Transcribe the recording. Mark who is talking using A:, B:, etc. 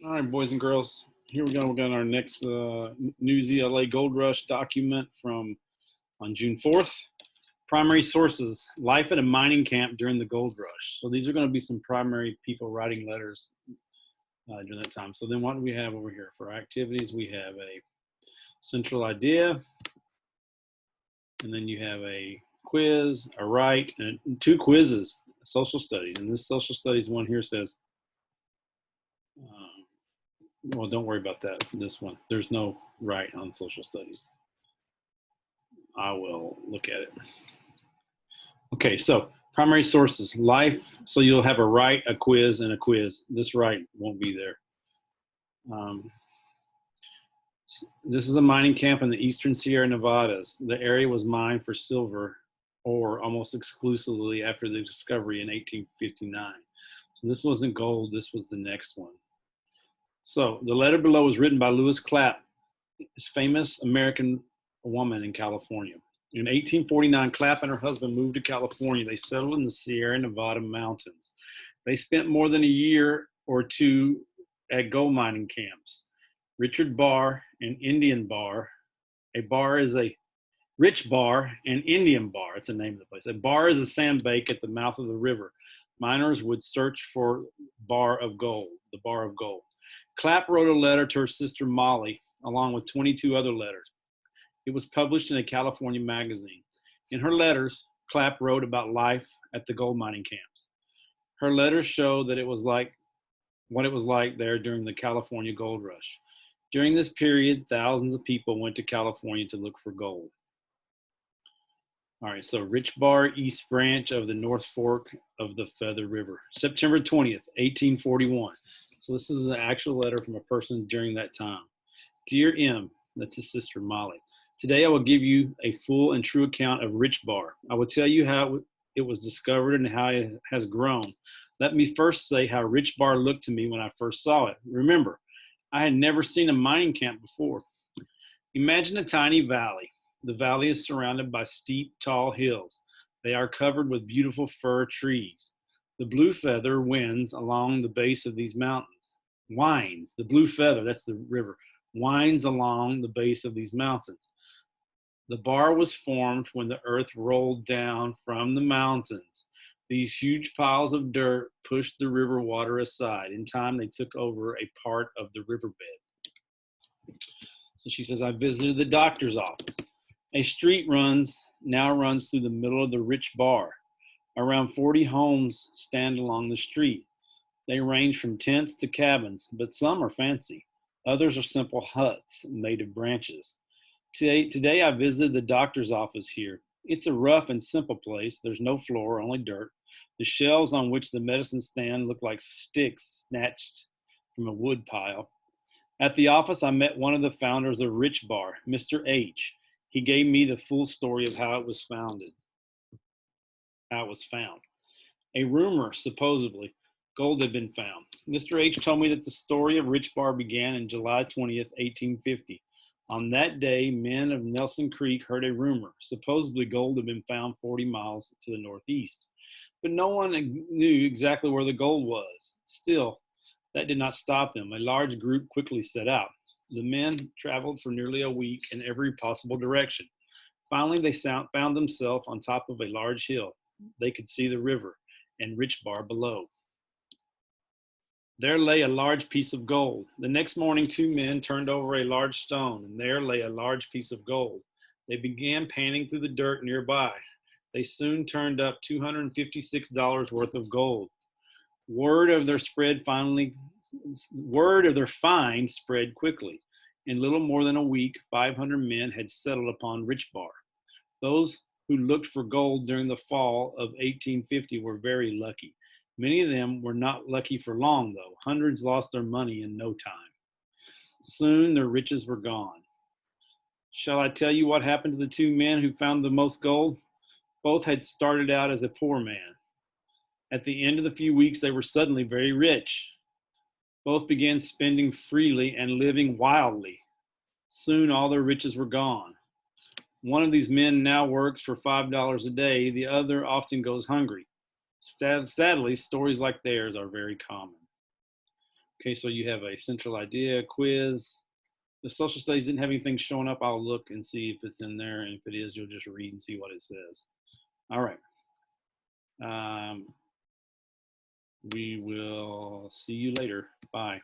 A: All right, boys and girls, here we go. We're got our next Newsela Gold Rush document from on June 4th. Primary sources, life at a mining camp during the gold rush. So these are going to be some primary people writing letters during that time. So then what do we have over here for activities? We have a central idea, and then you have a quiz, a write, and two quizzes, social studies. And this social studies one here says, well, don't worry about that. This one, there's no write on social studies. I will look at it. Okay, so primary sources, life. So you'll have a write, a quiz, and a quiz. This write won't be there. This is a mining camp in the eastern Sierra Nevadas. The area was mined for silver ore almost exclusively after the discovery in 1859. So this wasn't gold, this was the next one. So the letter below was written by Lewis Clapp, this famous American woman in California. In 1849, Clapp and her husband moved to California. They settled in the Sierra Nevada mountains. They spent more than a year or two at gold mining camps. Richard Bar and Indian Bar. A bar is a rich bar and Indian bar. It's the name of the place. A bar is a sandbank at the mouth of the river. Miners would search for bar of gold, the bar of gold. Clapp wrote a letter to her sister Molly, along with 22 other letters. It was published in a California magazine. In her letters, Clapp wrote about life at the gold mining camps. Her letters show that it was like what it was like there during the California gold rush. During this period, thousands of people went to California to look for gold. All right, so Rich Bar, East Branch of the North Fork of the Feather River, September 20th, 1841. So this is an actual letter from a person during that time. Dear M, that's his sister Molly. Today I will give you a full and true account of Rich Bar. I will tell you how it was discovered and how it has grown. Let me first say how Rich Bar looked to me when I first saw it. Remember, I had never seen a mining camp before. Imagine a tiny valley. The valley is surrounded by steep, tall hills. They are covered with beautiful fir trees. The blue feather winds along the base of these mountains. Winds, the blue feather, that's the river, winds along the base of these mountains. The bar was formed when the earth rolled down from the mountains. These huge piles of dirt pushed the river water aside. In time, they took over a part of the riverbed. So she says, I visited the doctor's office. A street now runs through the middle of the Rich Bar. Around 40 homes stand along the street. They range from tents to cabins, but some are fancy. Others are simple huts made of branches. Today I visited the doctor's office here. It's a rough and simple place. There's no floor, only dirt. The shelves on which the medicine stand look like sticks snatched from a wood pile. At the office, I met one of the founders of Rich Bar, Mr. H. He gave me the full story of how it was found. A rumor, supposedly, gold had been found. Mr. H told me that the story of Rich Bar began in July 20th, 1850. On that day, men of Nelson Creek heard a rumor. Supposedly, gold had been found 40 miles to the northeast. But no one knew exactly where the gold was. Still, that did not stop them. A large group quickly set out. The men traveled for nearly a week in every possible direction. Finally, they found themselves on top of a large hill. They could see the river and Rich Bar below. There lay a large piece of gold. The next morning, two men turned over a large stone, and there lay a large piece of gold. They began panning through the dirt nearby. They soon turned up $256 worth of gold. Word of their find spread quickly. In little more than a week, 500 men had settled upon Rich Bar. Those who looked for gold during the fall of 1850 were very lucky. Many of them were not lucky for long, though. Hundreds lost their money in no time. Soon their riches were gone. Shall I tell you what happened to the two men who found the most gold? Both had started out as a poor man. At the end of the few weeks, they were suddenly very rich. Both began spending freely and living wildly. Soon all their riches were gone. One of these men now works for $5 a day. The other often goes hungry. Sadly, stories like theirs are very common. Okay, so you have a central idea, quiz. The social studies didn't have anything showing up. I'll look and see if it's in there. And if it is, you'll just read and see what it says. All right. We will see you later. Bye.